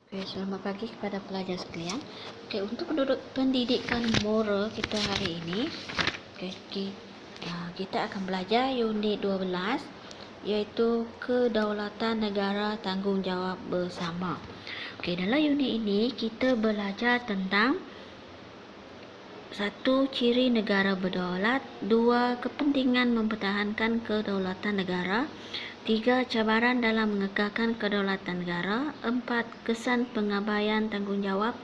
Oke, selamat pagi kepada pelajar sekalian. Oke, untuk pendidikan moral kita hari ini, kita akan belajar unit 12 iaitu kedaulatan negara tanggungjawab bersama. Oke, dalam unit ini kita belajar tentang 1. Ciri negara berdaulat. 2. Kepentingan mempertahankan kedaulatan negara. 3. Cabaran dalam mengekalkan kedaulatan negara. 4. Kesan pengabaian tanggungjawab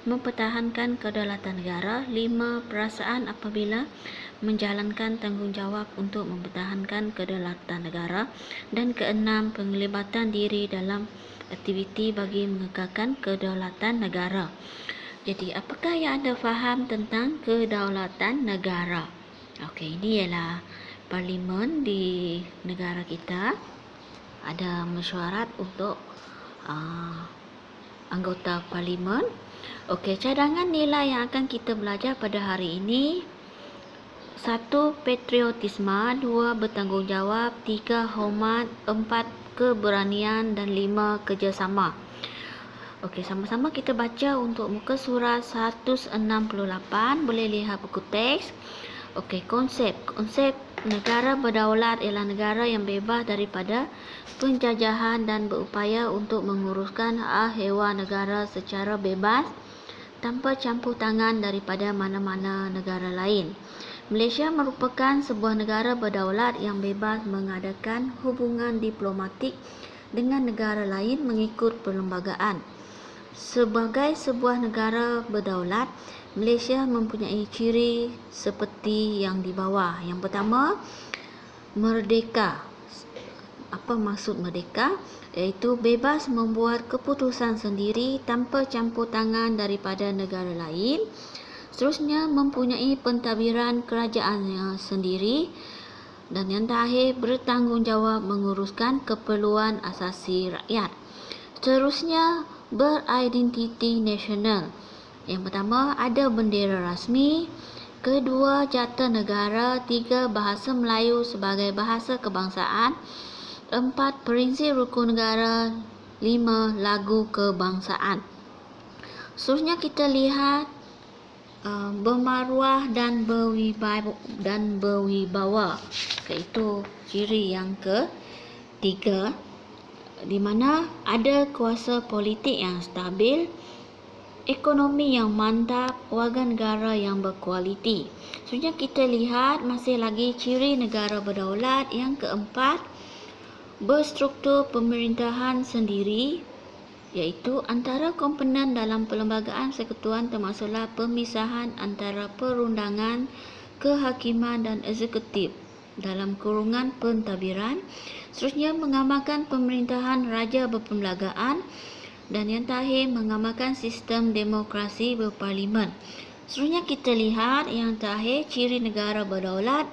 mempertahankan kedaulatan negara. 5. Perasaan apabila menjalankan tanggungjawab untuk mempertahankan kedaulatan negara. Dan keenam, penglibatan diri dalam aktiviti bagi mengekalkan kedaulatan negara. Jadi, apakah yang anda faham tentang kedaulatan negara? Okey, ini ialah parlimen di negara kita. Ada mesyuarat untuk anggota parlimen. Okey, cadangan nilai yang akan kita belajar pada hari ini: 1. Patriotisme. 2. Bertanggungjawab. 3. Hormat. 4. Keberanian. Dan 5. Kerjasama. Okey, sama-sama kita baca untuk muka surat 168. Boleh lihat buku teks. Okey, konsep negara berdaulat ialah negara yang bebas daripada penjajahan dan berupaya untuk menguruskan hak hewan negara secara bebas tanpa campur tangan daripada mana-mana negara lain. Malaysia merupakan sebuah negara berdaulat yang bebas mengadakan hubungan diplomatik dengan negara lain mengikut perlembagaan. Sebagai sebuah negara berdaulat, Malaysia mempunyai ciri seperti yang di bawah. Yang pertama, merdeka. Apa maksud merdeka? Iaitu bebas membuat keputusan sendiri tanpa campur tangan daripada negara lain. Seterusnya, mempunyai pentadbiran kerajaannya sendiri. Dan yang terakhir, bertanggungjawab menguruskan keperluan asasi rakyat. Seterusnya, beridentiti nasional. Yang pertama, ada bendera rasmi. Kedua, jata negara. 3. Bahasa Melayu sebagai bahasa kebangsaan. 4. Prinsip rukun negara. 5. Lagu kebangsaan. Seterusnya kita lihat bermaruah dan berwibawa, iaitu ciri yang ketiga, di mana ada kuasa politik yang stabil, ekonomi yang mantap, warga negara yang berkualiti. Seterusnya kita lihat masih lagi ciri negara berdaulat. Yang keempat, berstruktur pemerintahan sendiri, iaitu antara komponen dalam perlembagaan persekutuan termasuklah pemisahan antara perundangan, kehakiman dan eksekutif dalam kurungan pentadbiran. Seterusnya, mengamalkan pemerintahan raja berperlembagaan. Dan yang terakhir, mengamalkan sistem demokrasi berparlimen. Seterusnya kita lihat yang terakhir, ciri negara berdaulat: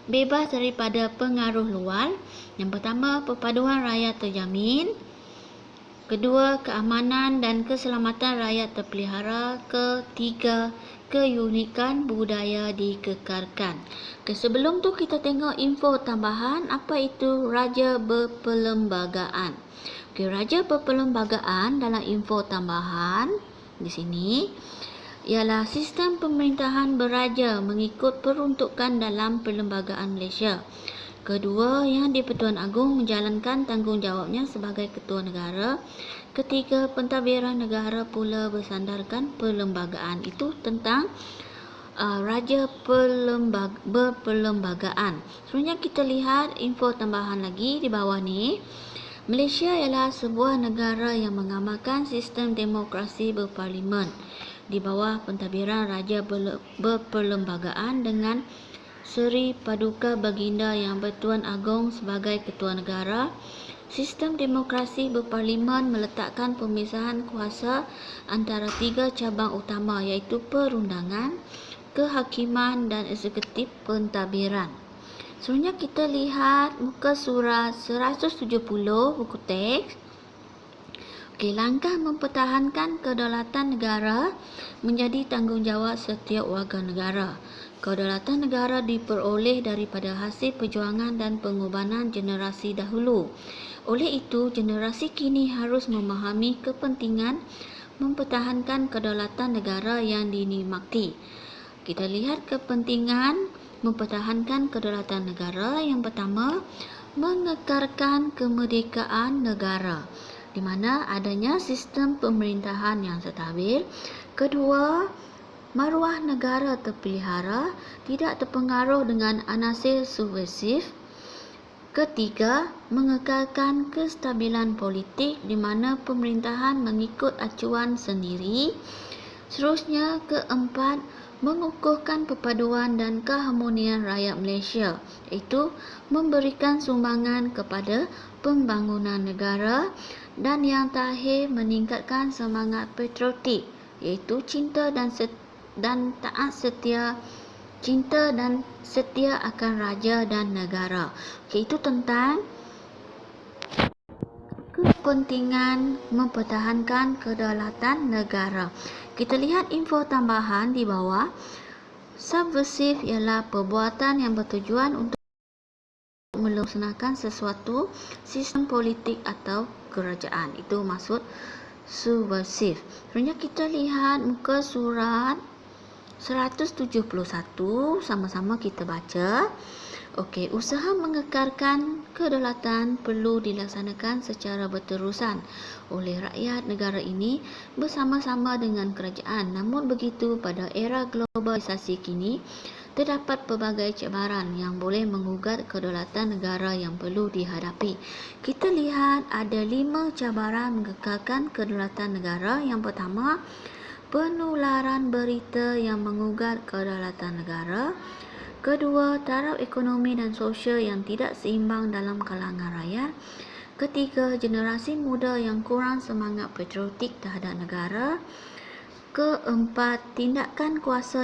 bebas daripada pengaruh luar. Yang pertama, perpaduan rakyat terjamin. Kedua, keamanan dan keselamatan rakyat terpelihara. Ketiga, keunikan budaya dikekalkan. Sebelum tu kita tengok info tambahan, apa itu raja berperlembagaan. Raja berperlembagaan dalam info tambahan di sini ialah sistem pemerintahan beraja mengikut peruntukan dalam Perlembagaan Malaysia. Kedua, Yang di-Pertuan Agong menjalankan tanggungjawabnya sebagai ketua negara. Ketiga, pentadbiran negara pula bersandarkan perlembagaan. Itu tentang raja berperlembagaan. Sebenarnya kita lihat info tambahan lagi di bawah ni. Malaysia ialah sebuah negara yang mengamalkan sistem demokrasi berparlimen di bawah pentadbiran raja berperlembagaan dengan Seri Paduka Baginda Yang Bertuan Agong sebagai ketua negara. Sistem demokrasi berparlimen meletakkan pemisahan kuasa antara 3 cabang utama, iaitu perundangan, kehakiman dan eksekutif pentadbiran. Sebenarnya kita lihat muka surat 170 buku teks. Okey, langkah mempertahankan kedaulatan negara menjadi tanggungjawab setiap warga negara. Kedaulatan negara diperoleh daripada hasil perjuangan dan pengorbanan generasi dahulu. Oleh itu, generasi kini harus memahami kepentingan mempertahankan kedaulatan negara yang dinikmati. Kita lihat kepentingan mempertahankan kedaulatan negara. Yang pertama, mengekalkan kemerdekaan negara, di mana adanya sistem pemerintahan yang stabil. Kedua, maruah negara terpelihara, tidak terpengaruh dengan anasir subversif. Ketiga, mengekalkan kestabilan politik di mana pemerintahan mengikut acuan sendiri. Seterusnya, keempat, mengukuhkan perpaduan dan keharmonian rakyat Malaysia, iaitu memberikan sumbangan kepada pembangunan negara. Dan yang terakhir, meningkatkan semangat patriotik, iaitu cinta dan taat setia, cinta dan setia akan raja dan negara. Okey, itu tentang kepentingan mempertahankan kedaulatan negara. Kita lihat info tambahan di bawah. Subversif ialah perbuatan yang bertujuan untuk melaksanakan sesuatu sistem politik atau kerajaan. Itu maksud subversif. Sebenarnya kita lihat muka surat 171, sama-sama kita baca. Okey, usaha mengekalkan kedaulatan perlu dilaksanakan secara berterusan oleh rakyat negara ini bersama-sama dengan kerajaan. Namun begitu, pada era globalisasi kini, terdapat pelbagai cabaran yang boleh mengugat kedaulatan negara yang perlu dihadapi. Kita lihat ada 5 cabaran mengekalkan kedaulatan negara. Yang pertama, penularan berita yang mengugat kedaulatan negara. Kedua, taraf ekonomi dan sosial yang tidak seimbang dalam kalangan rakyat. Ketiga, generasi muda yang kurang semangat patriotik terhadap negara. Keempat, tindakan kuasa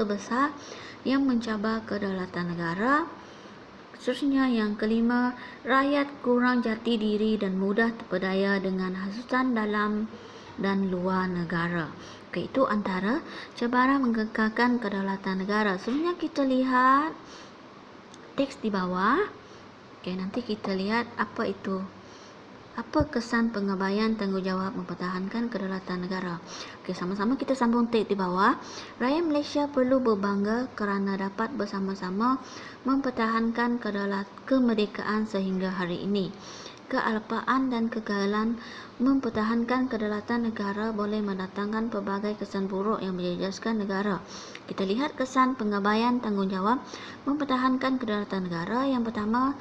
besar yang mencabar kedaulatan negara. Seterusnya, yang kelima, rakyat kurang jati diri dan mudah terpedaya dengan hasutan dalam dan luar negara. Okey, itu antara cabaran mengekalkan kedaulatan negara. Sebenarnya kita lihat teks di bawah. Okey, nanti kita lihat apa kesan pengabaian tanggungjawab mempertahankan kedaulatan negara. Okey, sama-sama kita sambung teks di bawah. Rakyat Malaysia perlu berbangga kerana dapat bersama-sama mempertahankan kemerdekaan sehingga hari ini. Kealpaan dan kegagalan mempertahankan kedaulatan negara boleh mendatangkan pelbagai kesan buruk yang menjejaskan negara. Kita lihat kesan pengabaian tanggungjawab mempertahankan kedaulatan negara. Yang pertama,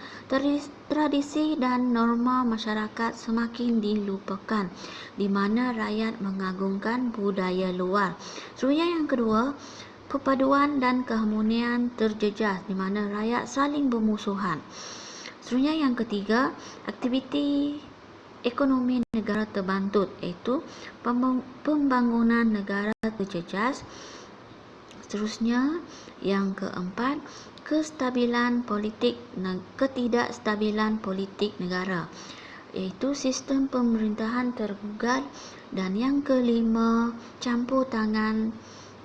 tradisi dan norma masyarakat semakin dilupakan, di mana rakyat mengagungkan budaya luar. Seterusnya, yang kedua, perpaduan dan keharmonian terjejas, di mana rakyat saling bermusuhan. Seterusnya, yang ketiga, aktiviti ekonomi negara terbantut, iaitu pembangunan negara terjejas. Seterusnya, yang keempat, ketidakstabilan politik negara, iaitu sistem pemerintahan tergugat. Dan yang kelima, campur tangan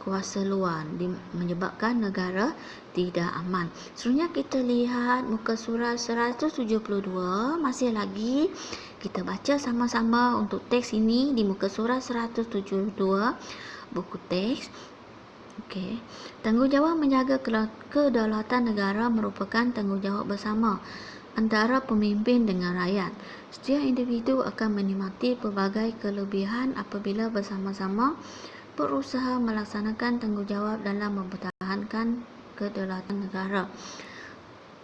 kuasa luar menyebabkan negara tidak aman. Seterusnya, kita lihat muka surat 172. Masih lagi kita baca sama-sama untuk teks ini di muka surat 172 buku teks. Okey, tanggungjawab menjaga kedaulatan negara merupakan tanggungjawab bersama antara pemimpin dengan rakyat. Setiap individu akan menikmati pelbagai kelebihan apabila bersama-sama berusaha melaksanakan tanggungjawab dalam mempertahankan kedaulatan negara.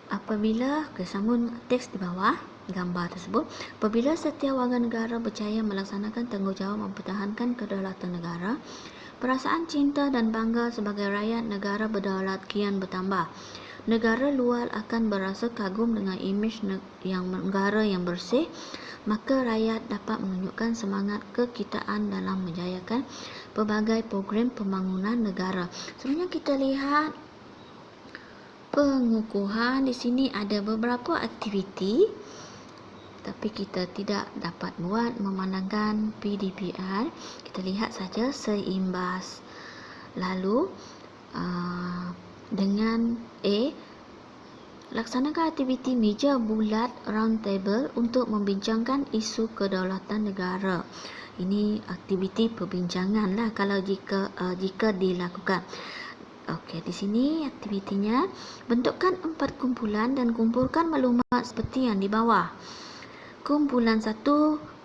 Apabila kesambung teks di bawah gambar tersebut, apabila setiap warga negara berjaya melaksanakan tanggungjawab mempertahankan kedaulatan negara, perasaan cinta dan bangga sebagai rakyat negara berdaulat kian bertambah. Negara luar akan berasa kagum dengan imej negara yang bersih, maka rakyat dapat menunjukkan semangat kekitaan dalam menjayakan pelbagai program pembangunan negara. Sebenarnya kita lihat pengukuhan di sini ada beberapa aktiviti tapi kita tidak dapat buat memandangkan PDPR. Kita lihat saja seimbas. Lalu dengan A, laksanakan aktiviti meja bulat round table untuk membincangkan isu kedaulatan negara. Ini aktiviti perbincangan lah kalau jika dilakukan. Okey, di sini aktivitinya, bentukkan 4 kumpulan dan kumpulkan maklumat seperti yang di bawah. Kumpulan 1,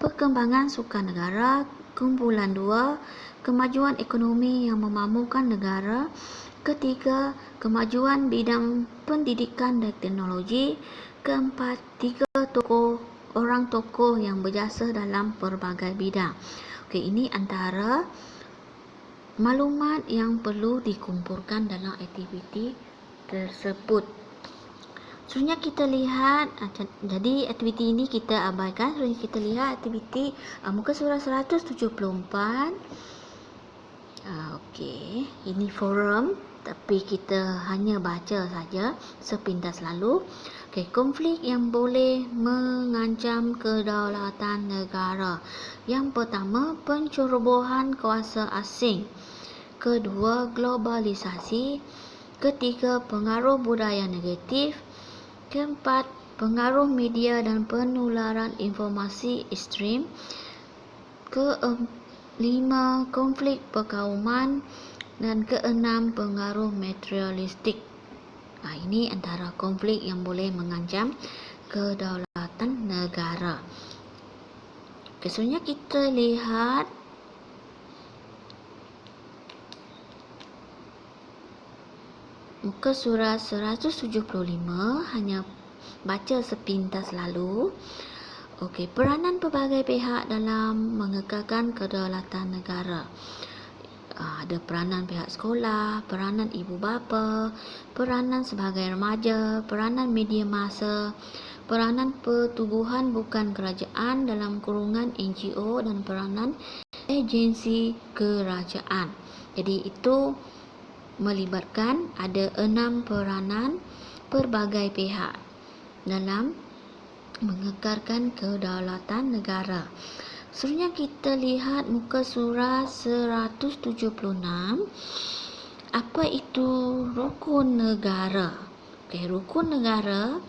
perkembangan sukan negara. Kumpulan 2, kemajuan ekonomi yang memampukan negara. Ketiga, kemajuan bidang pendidikan dan teknologi. Keempat, 3 orang tokoh yang berjasa dalam pelbagai bidang. Okey, ini antara maklumat yang perlu dikumpulkan dalam aktiviti tersebut. Sebenarnya kita lihat, jadi aktiviti ini kita abaikan. Sebenarnya kita lihat aktiviti muka surat 174. Okey, ini forum, tapi kita hanya baca saja sepintas lalu. Okey, konflik yang boleh mengancam kedaulatan negara. Yang pertama, pencerobohan kuasa asing. Kedua, globalisasi. Ketiga, pengaruh budaya negatif. Keempat, pengaruh media dan penularan informasi ekstrim. Kelima, konflik perkauman. Dan keenam, pengaruh materialistik. Ini antara konflik yang boleh mengancam kedaulatan negara. Sebenarnya kita lihat muka surat 175, hanya baca sepintas lalu. Okey, peranan pelbagai pihak dalam mengekalkan kedaulatan negara. Ada peranan pihak sekolah, peranan ibu bapa, peranan sebagai remaja, peranan media massa, peranan pertubuhan bukan kerajaan dalam kurungan NGO dan peranan agensi kerajaan. Jadi itu melibatkan ada 6 peranan pelbagai pihak dalam mengekalkan kedaulatan negara. Sebenarnya kita lihat muka surat 176. Apa itu rukun negara? Okey, rukun negara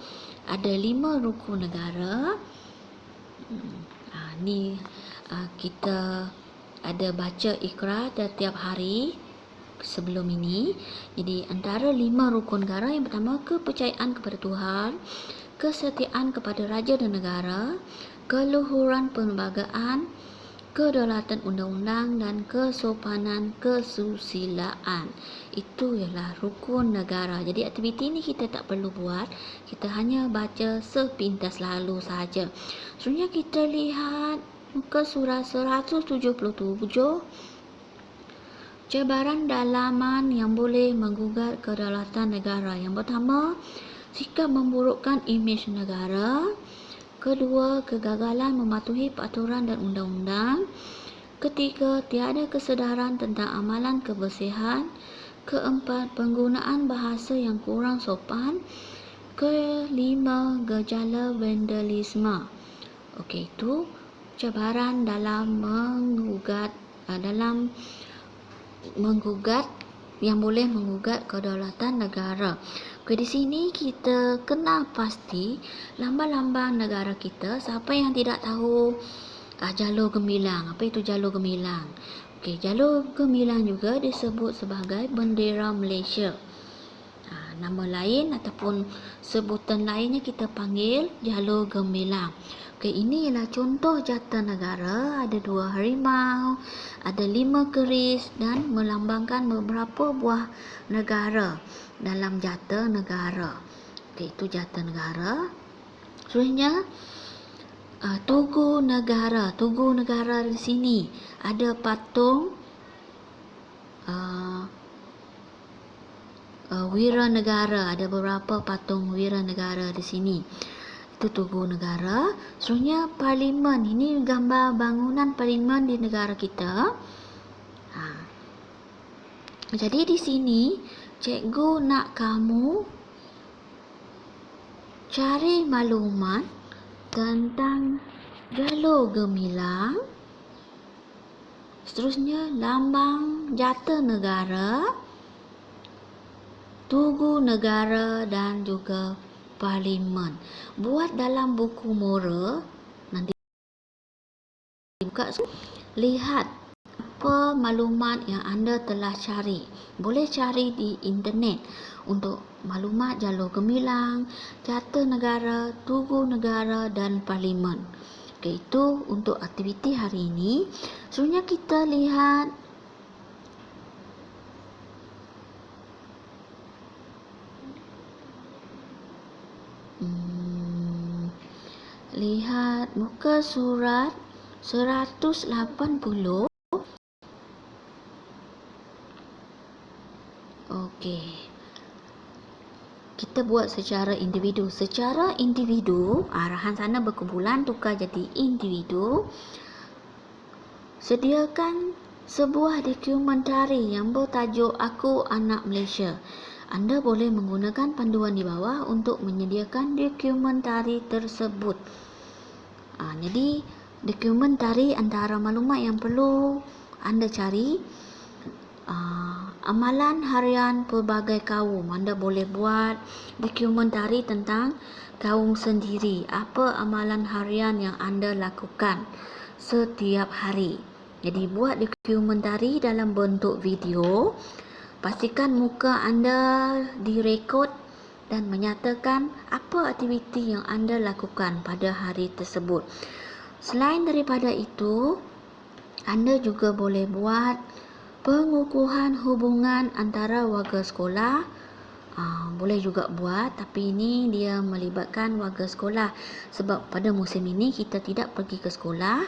ada 5 rukun negara. Kita ada baca ikrar setiap hari sebelum ini. Jadi antara 5 rukun negara, yang pertama, kepercayaan kepada Tuhan, kesetiaan kepada raja dan negara, keluhuran perlembagaan, kedaulatan undang-undang dan kesopanan kesusilaan. Itu ialah rukun negara. Jadi aktiviti ini kita tak perlu buat, kita hanya baca sepintas lalu saja. Sebenarnya kita lihat muka surat 177. Cabaran dalaman yang boleh menggugat kedaulatan negara. Yang pertama, sikap memburukkan imej negara. Kedua, kegagalan mematuhi peraturan dan undang-undang. Ketiga, tiada kesedaran tentang amalan kebersihan. Keempat, penggunaan bahasa yang kurang sopan. Kelima, gejala vandalisme. Okey, itu cabaran dalam menggugat yang boleh menggugat kedaulatan negara. Di sini kita kena pasti lambang-lambang negara kita. Siapa yang tidak tahu jalur gemilang? Apa itu jalur gemilang? Okey, jalur gemilang juga disebut sebagai bendera Malaysia. Nama lain ataupun sebutan lainnya kita panggil jalur gemilang. Okey, ini ialah contoh jata negara. Ada 2 harimau, ada 5 keris dan melambangkan beberapa buah negara dalam jata negara. Okey, itu jata negara. Sebenarnya Tugu negara. Tugu negara di sini ada patung wira negara. Ada beberapa patung wira negara di sini. Itu tugu negara. Sebenarnya parlimen, ini gambar bangunan parlimen di negara kita. Jadi di sini cikgu nak kamu cari maklumat tentang jalur gemilang. Seterusnya lambang Jatinegara, Tugu Negara dan juga Parlimen. Buat dalam buku Mora, nanti buka, lihat apa maklumat yang anda telah cari. Boleh cari di internet untuk maklumat jalur gemilang, Jatinegara, Tugu Negara dan Parlimen. Okay, itu untuk aktiviti hari ini. Sebenarnya kita lihat lihat muka surat 180. Okey. Kita buat secara individu. Secara individu, arahan sana berkumpulan tukar jadi individu. Sediakan sebuah dokumentari yang bertajuk Aku Anak Malaysia. Anda boleh menggunakan panduan di bawah untuk menyediakan dokumentari tersebut. Jadi, dokumentari antara maklumat yang perlu anda cari. Amalan harian pelbagai kaum. Anda boleh buat dokumentari tentang kaum sendiri. Apa amalan harian yang anda lakukan setiap hari. Jadi buat dokumentari dalam bentuk video. Pastikan muka anda direkod dan menyatakan apa aktiviti yang anda lakukan pada hari tersebut. Selain daripada itu, anda juga boleh buat pengukuhan hubungan antara warga sekolah. Boleh juga buat, tapi ini dia melibatkan warga sekolah sebab pada musim ini kita tidak pergi ke sekolah.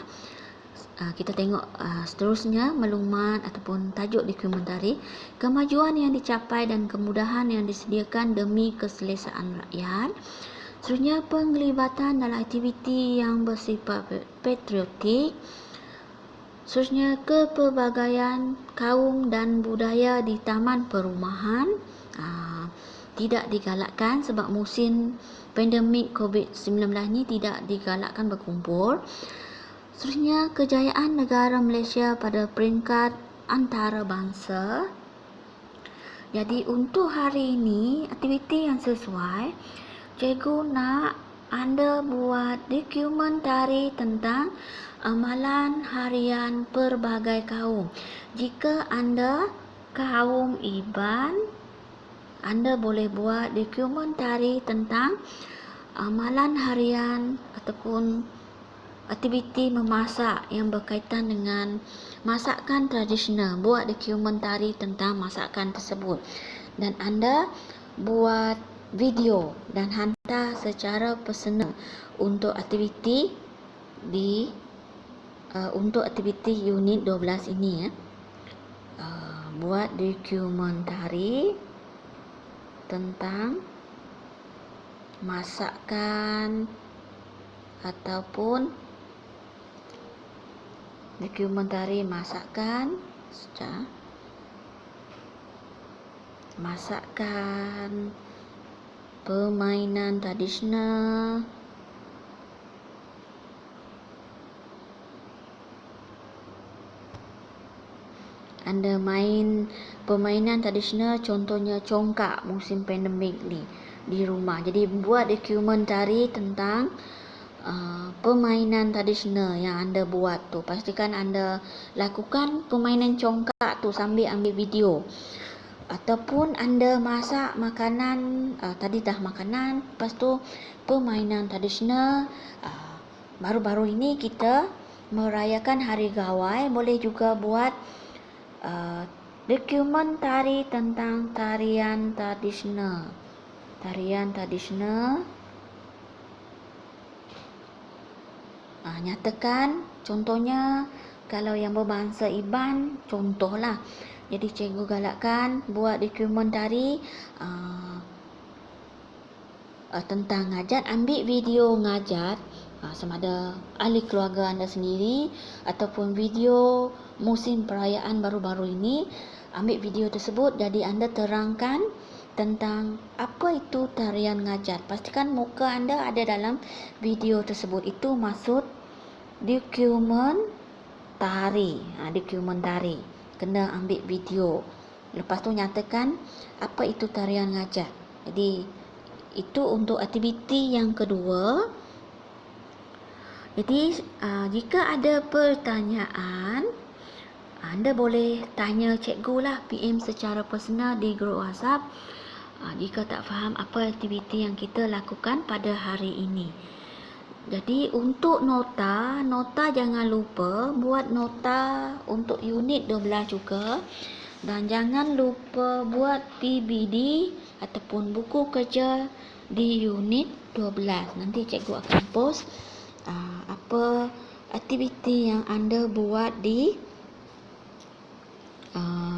Kita tengok seterusnya maklumat ataupun tajuk dokumentari, kemajuan yang dicapai dan kemudahan yang disediakan demi keselesaan rakyat. Seterusnya penglibatan dalam aktiviti yang bersifat patriotik. Seterusnya kepelbagaian kaum dan budaya di taman perumahan. Tidak digalakkan sebab musim pandemik COVID-19 ni tidak digalakkan berkumpul. Seterusnya kejayaan negara Malaysia pada peringkat antarabangsa. Jadi untuk hari ini aktiviti yang sesuai, cikgu nak anda buat dokumentari tentang amalan harian pelbagai kaum. Jika anda kaum Iban, anda boleh buat dokumentari tentang amalan harian ataupun aktiviti memasak yang berkaitan dengan masakan tradisional. Buat dokumentari tentang masakan tersebut. Dan anda buat video dan hantar secara personal untuk aktiviti untuk aktiviti unit 12 ini ya. Buat dokumentari tentang masakan ataupun dokumentari masakan permainan tradisional, anda main permainan tradisional contohnya congkak musim pandemik ni di rumah. Jadi buat dokumentari tentang permainan tradisional yang anda buat tu. Pastikan anda lakukan permainan congkak tu sambil ambil video. Ataupun anda masak makanan, tadi dah makanan, lepas tu permainan tradisional. Baru-baru ini kita merayakan Hari Gawai, boleh juga buat dokumentari tentang tarian tradisional. Nyatakan contohnya kalau yang berbangsa Iban, contohlah. Jadi cikgu galakkan buat dokumentari tentang ngajat, ambil video ngajat sama ada ahli keluarga anda sendiri ataupun video musim perayaan baru-baru ini. Ambil video tersebut, jadi anda terangkan tentang apa itu tarian ngajat. Pastikan muka anda ada dalam video tersebut. Itu maksud dokumen tari. Dokumen tari. Kena ambil video. Lepas tu nyatakan apa itu tarian ngajat. Jadi itu untuk aktiviti yang kedua. Jadi jika ada pertanyaan, anda boleh tanya cikgu lah, PM secara personal di grup WhatsApp jika tak faham apa aktiviti yang kita lakukan pada hari ini. Jadi untuk nota jangan lupa buat nota untuk unit 12 juga. Dan jangan lupa buat PBD ataupun buku kerja di unit 12. Nanti cikgu akan post apa aktiviti yang anda buat di